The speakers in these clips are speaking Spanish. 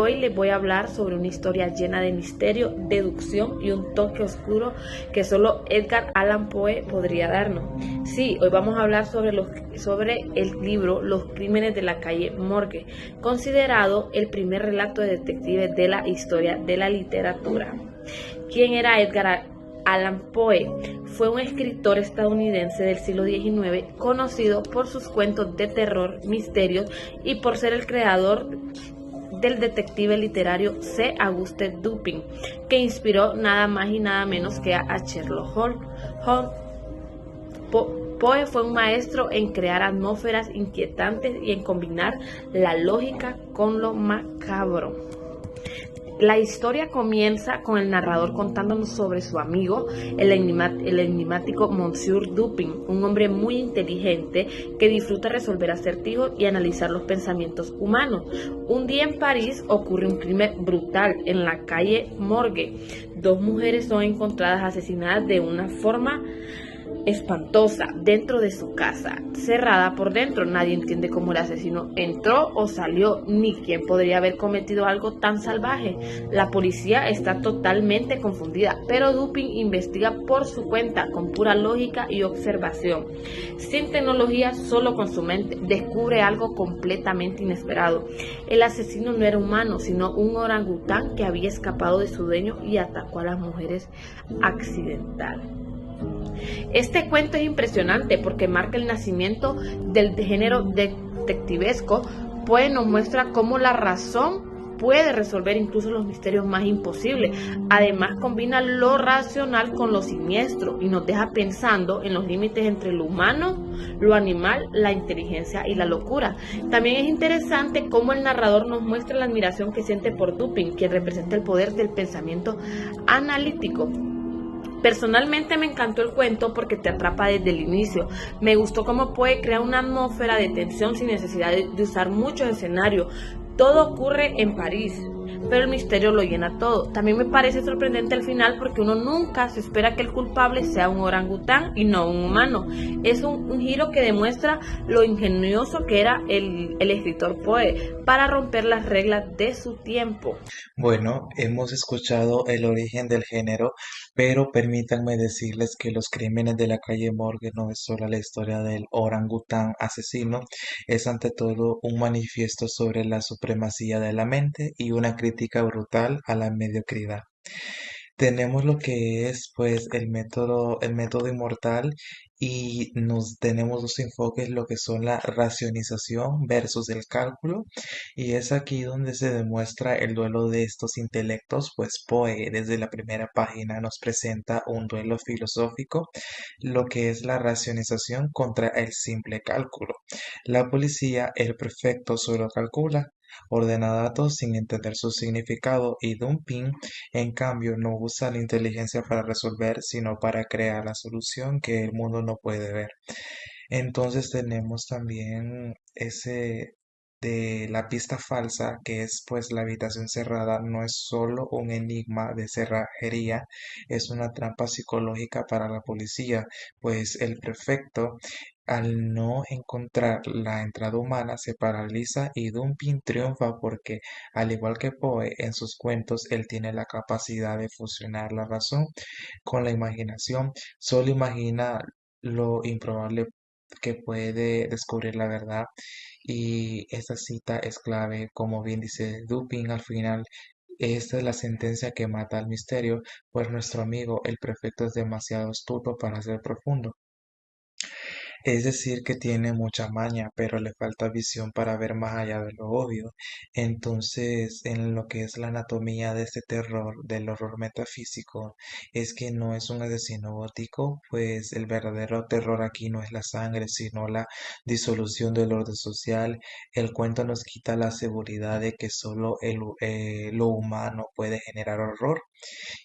Hoy les voy a hablar sobre una historia llena de misterio, deducción y un toque oscuro que solo Edgar Allan Poe podría darnos. Sí, hoy vamos a hablar sobre el libro Los crímenes de la calle Morgue, considerado el primer relato de detective de la historia de la literatura. ¿Quién era Edgar Allan Poe? Fue un escritor estadounidense del siglo XIX conocido por sus cuentos de terror, misterios y por ser el creador del detective literario C. Auguste Dupin, que inspiró nada más y nada menos que a Sherlock Holmes. Poe fue un maestro en crear atmósferas inquietantes y en combinar la lógica con lo macabro. La historia comienza con el narrador contándonos sobre su amigo, el enigmático Monsieur Dupin, un hombre muy inteligente que disfruta resolver acertijos y analizar los pensamientos humanos. Un día en París ocurre un crimen brutal en la calle Morgue. Dos mujeres son encontradas asesinadas de una forma espantosa dentro de su casa, cerrada por dentro. Nadie entiende cómo el asesino entró o salió, ni quién podría haber cometido algo tan salvaje. La policía está totalmente confundida, pero Dupin investiga por su cuenta, con pura lógica y observación. Sin tecnología, solo con su mente, descubre algo completamente inesperado. El asesino no era humano, sino un orangután que había escapado de su dueño y atacó a las mujeres accidental. Este cuento es impresionante porque marca el nacimiento del género detectivesco, pues nos muestra cómo la razón puede resolver incluso los misterios más imposibles. Además, combina lo racional con lo siniestro y nos deja pensando en los límites entre lo humano, lo animal, la inteligencia y la locura. También es interesante cómo el narrador nos muestra la admiración que siente por Dupin, quien representa el poder del pensamiento analítico. Personalmente me encantó el cuento porque te atrapa desde el inicio. Me gustó cómo puede crear una atmósfera de tensión sin necesidad de usar muchos escenarios. Todo ocurre en París, pero el misterio lo llena todo. También me parece sorprendente al final porque uno nunca se espera que el culpable sea un orangután y no un humano. Es un giro que demuestra lo ingenioso que era el escritor Poe para romper las reglas de su tiempo. Bueno, hemos escuchado el origen del género, pero permítanme decirles que Los crímenes de la calle Morgue no es solo la historia del orangután asesino, es ante todo un manifiesto sobre la supremacía de la mente y una crítica brutal a la mediocridad. Tenemos lo que es pues el método inmortal y nos tenemos dos enfoques, lo que son la racionalización versus el cálculo, y es aquí donde se demuestra el duelo de estos intelectos, pues Poe desde la primera página nos presenta un duelo filosófico, lo que es la racionalización contra el simple cálculo. La policía, el prefecto solo calcula, ordena datos sin entender su significado y Dupin en cambio, no usa la inteligencia para resolver, sino para crear la solución que el mundo no puede ver. Entonces tenemos también ese de la pista falsa, que es pues la habitación cerrada, no es solo un enigma de cerrajería, es una trampa psicológica para la policía, pues el prefecto al no encontrar la entrada humana se paraliza y Dupin triunfa porque, al igual que Poe en sus cuentos, él tiene la capacidad de fusionar la razón con la imaginación. Solo imagina lo improbable que puede descubrir la verdad y esta cita es clave, como bien dice Dupin al final. Esta es la sentencia que mata al misterio, pues nuestro amigo el prefecto es demasiado astuto para ser profundo. Es decir, que tiene mucha maña, pero le falta visión para ver más allá de lo obvio. Entonces, en lo que es la anatomía de este terror, del horror metafísico, es que no es un asesino gótico, pues el verdadero terror aquí no es la sangre, sino la disolución del orden social. El cuento nos quita la seguridad de que solo lo humano puede generar horror.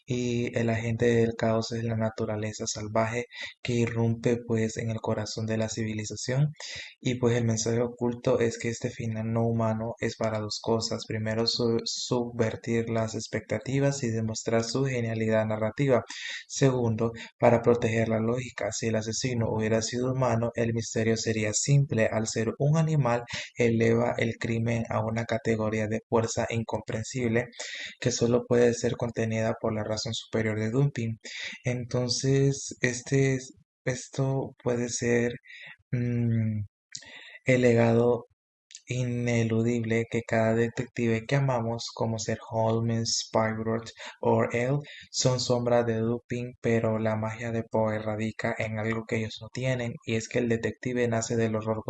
y el agente del caos es la naturaleza salvaje que irrumpe pues en el corazón de la civilización y pues el mensaje oculto es que este final no humano es para dos cosas. Primero, subvertir las expectativas y demostrar su genialidad narrativa. Segundo, para proteger la lógica. Si el asesino hubiera sido humano, el misterio sería simple. Al ser un animal, eleva el crimen a una categoría de fuerza incomprensible que solo puede ser contenida por la razón superior de Dumping. Entonces, esto puede ser mm, el legado ineludible que cada detective que amamos, como ser Holmes, Poirot o él, son sombras de Dupin, pero la magia de Poe radica en algo que ellos no tienen, y es que el detective nace del horror